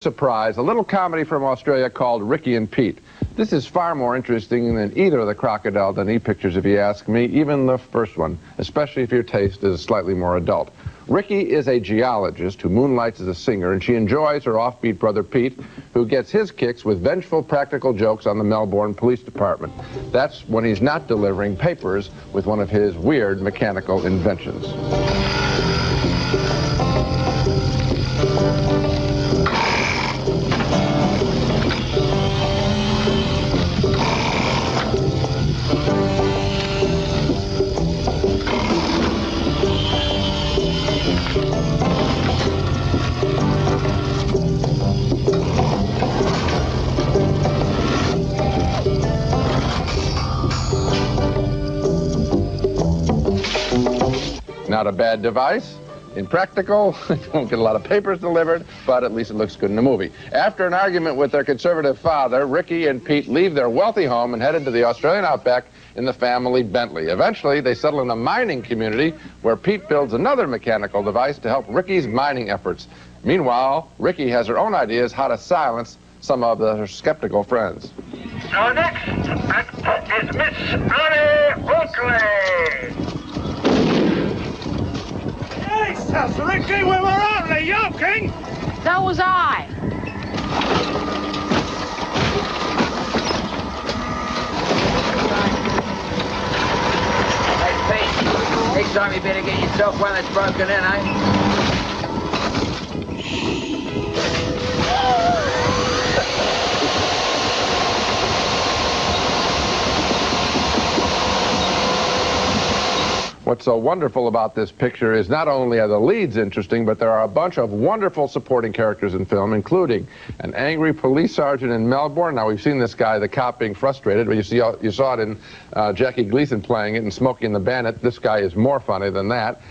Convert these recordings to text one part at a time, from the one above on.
Surprise, a little comedy from Australia called Rikky and Pete. This is far more interesting than either of the Crocodile Dundee pictures, if you ask me, even the first one, especially if your taste is slightly more adult. Rikky is a geologist who moonlights as a singer, and she enjoys her offbeat brother Pete, who gets his kicks with vengeful practical jokes on the Melbourne Police Department. That's when he's not delivering papers with one of his weird mechanical inventions. Not a bad device. Impractical, you won't get a lot of papers delivered, but at least it looks good in the movie. After an argument with their conservative father, Rikky and Pete leave their wealthy home and head into the Australian outback in the family Bentley. Eventually, they settle in a mining community where Pete builds another mechanical device to help Ricky's mining efforts. Meanwhile, Rikky has her own ideas how to silence some of her skeptical friends. So next is Miss Annie Oakley. Jesus, Rikky, we were only joking. So was I. Hey, Pete, next time you better get yourself one that's broken in, eh? What's so wonderful about this picture is not only are the leads interesting, but there are a bunch of wonderful supporting characters in film, including an angry police sergeant in Melbourne. Now, we've seen this guy, the cop, being frustrated, but you saw it in Jackie Gleason playing it in Smokey and the Bandit. This guy is more funny than that.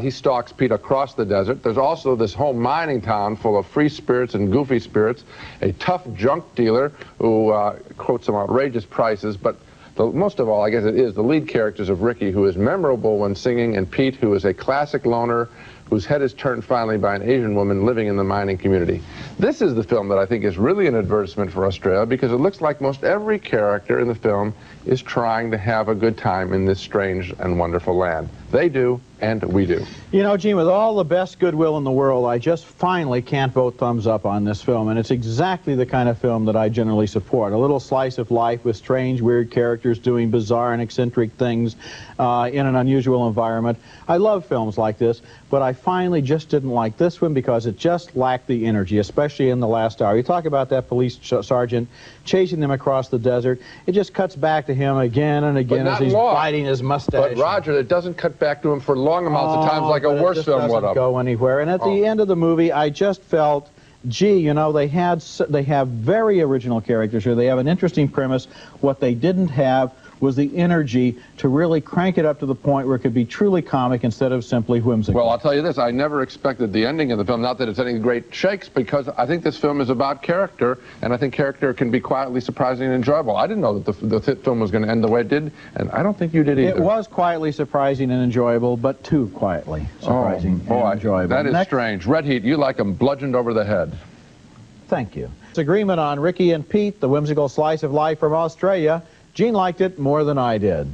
He stalks Pete across the desert. There's also this whole mining town full of free spirits and goofy spirits, a tough junk dealer who quotes some outrageous prices, but most of all, I guess it is the lead characters of Rikky, who is memorable when singing, and Pete, who is a classic loner whose head is turned finally by an Asian woman living in the mining community. This is the film that I think is really an advertisement for Australia, because it looks like most every character in the film is trying to have a good time in this strange and wonderful land. They do, and we do. You know, Gene, with all the best goodwill in the world, I just finally can't vote thumbs up on this film, and it's exactly the kind of film that I generally support. A little slice of life with strange, weird characters doing bizarre and eccentric things in an unusual environment. I love films like this, but I finally just didn't like this one because it just lacked the energy, especially in the last hour. You talk about that police sergeant chasing them across the desert. It just cuts back to him again and again as he's biting his mustache. But Roger, it doesn't cut back to him for long amounts of times like a worse film would have. It doesn't go anywhere. And at the end of the movie, I just felt, gee, you know, they have very original characters here. They have an interesting premise. What they didn't have was the energy to really crank it up to the point where it could be truly comic instead of simply whimsical. Well, I'll tell you this, I never expected the ending of the film, not that it's any great shakes, because I think this film is about character, and I think character can be quietly surprising and enjoyable. I didn't know that the film was going to end the way it did, and I don't think you did either. It was quietly surprising and enjoyable, but too quietly surprising and enjoyable. That is strange. Red Heat, you like them bludgeoned over the head. Thank you. Agreement on Rikky and Pete, the whimsical slice of life from Australia. Gene liked it more than I did.